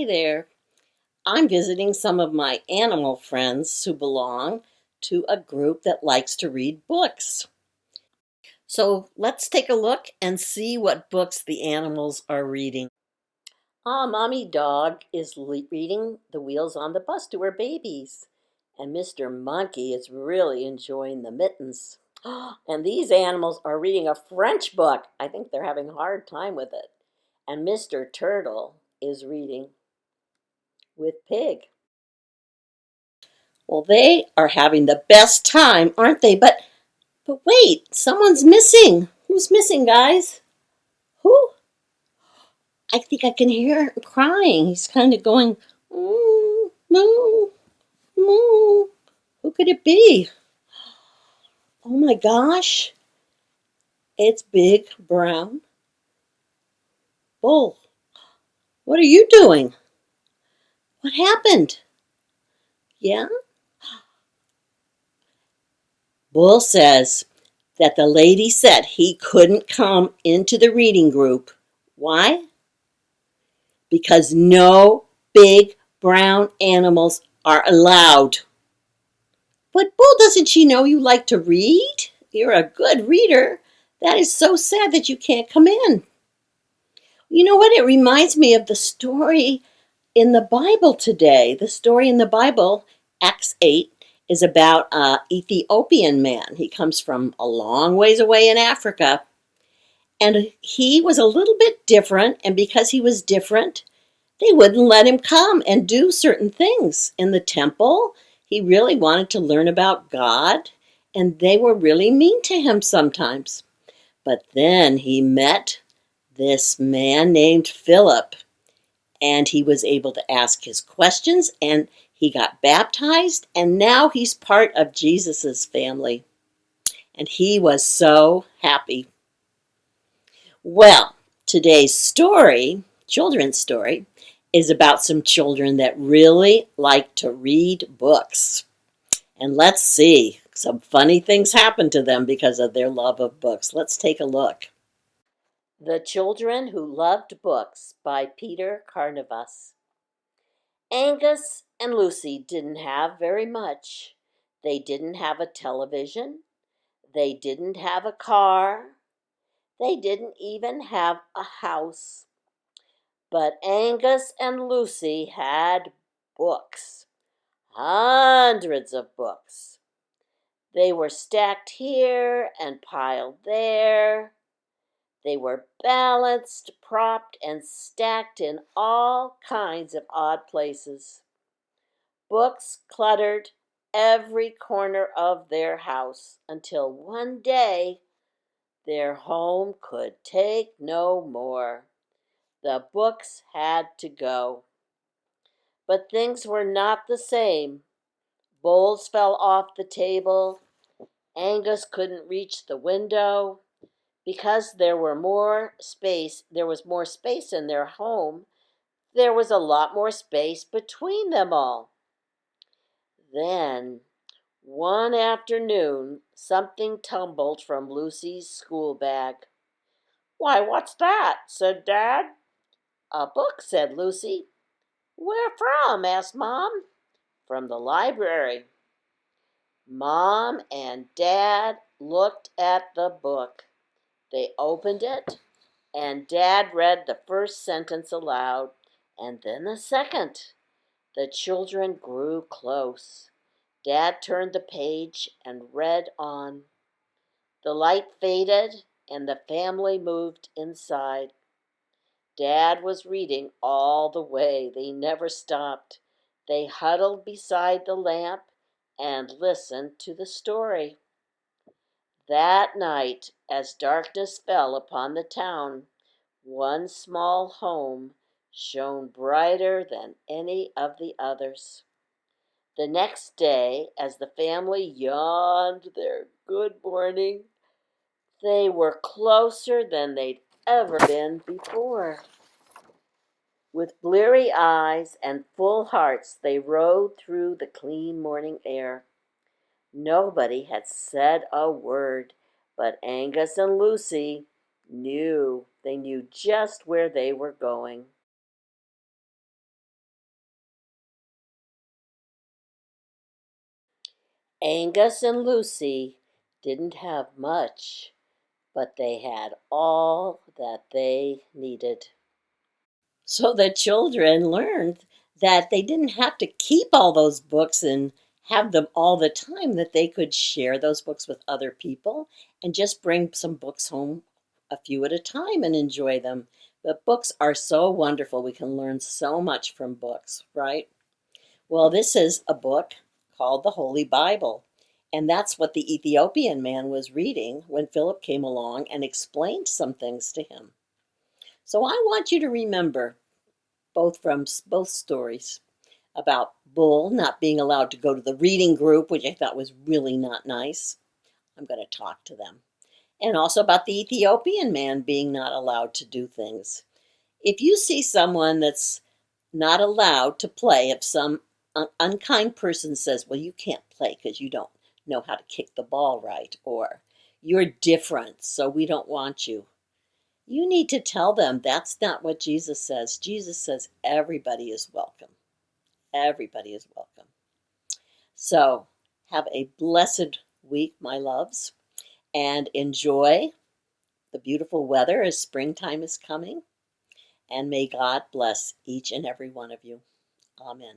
Hi there. I'm visiting some of my animal friends who belong to a group that likes to read books. So let's take a look and see what books the animals are reading. Mommy Dog is reading The Wheels on the Bus to her babies. And Mr. Monkey is really enjoying the mittens. And these animals are reading a French book. I think they're having a hard time with it. And Mr. Turtle is reading with Pig. Well, they are having the best time, aren't they? But wait, someone's missing. Who's missing, guys? Who? I think I can hear him crying. He's kind of going, moo, moo, moo. Who could it be? Oh my gosh. It's Big Brown Bull. What are you doing? What happened? Yeah? Bull says that the lady said he couldn't come into the reading group. Why? Because no big brown animals are allowed. But Bull, doesn't she know you like to read? You're a good reader. That is so sad that you can't come in. You know what? It reminds me of the story in the Bible today. The story in the Bible, Acts 8, is about an Ethiopian man. He comes from a long ways away in Africa. And he was a little bit different. And because he was different, they wouldn't let him come and do certain things in the temple. He really wanted to learn about God, and they were really mean to him sometimes. But then he met this man named Philip, and he was able to ask his questions, and he got baptized, and now he's part of Jesus's family. And he was so happy. Well, today's story, children's story, is about some children that really like to read books. And let's see, some funny things happen to them because of their love of books. Let's take a look. The Children Who Loved Books by Peter Carnivas. Angus and Lucy didn't have very much. They didn't have a television. They didn't have a car. They didn't even have a house. But Angus and Lucy had books, hundreds of books. They were stacked here and piled there. They were balanced, propped, and stacked in all kinds of odd places. Books cluttered every corner of their house until one day their home could take no more. The books had to go. But things were not the same. Bowls fell off the table. Angus couldn't reach the window. Because there was more space in their home, there was a lot more space between them all. Then, one afternoon, something tumbled from Lucy's school bag. "Why, what's that?" said Dad. "A book," said Lucy. "Where from?" asked Mom. "From the library." Mom and Dad looked at the book. They opened it, and Dad read the first sentence aloud, and then the second. The children grew close. Dad turned the page and read on. The light faded, and the family moved inside. Dad was reading all the way. They never stopped. They huddled beside the lamp and listened to the story. That night, as darkness fell upon the town, one small home shone brighter than any of the others. The next day, as the family yawned their good morning, they were closer than they'd ever been before. With bleary eyes and full hearts, they rode through the clean morning air. Nobody had said a word, but Angus and Lucy knew. They knew just where they were going. Angus and Lucy didn't have much, but they had all that they needed. So the children learned that they didn't have to keep all those books and have them all the time, that they could share those books with other people and just bring some books home a few at a time and enjoy them. But books are so wonderful. We can learn so much from books, right? Well, this is a book called the Holy Bible. And that's what the Ethiopian man was reading when Philip came along and explained some things to him. So I want you to remember both stories about Bull not being allowed to go to the reading group, which I thought was really not nice. I'm going to talk to them. And also about the Ethiopian man being not allowed to do things. If you see someone that's not allowed to play, if some unkind person says, well, you can't play because you don't know how to kick the ball right, or you're different, so we don't want you. You need to tell them that's not what Jesus says. Jesus says everybody is welcome. Everybody is welcome. So have a blessed week, my loves, and enjoy the beautiful weather as springtime is coming. And may God bless each and every one of you. Amen.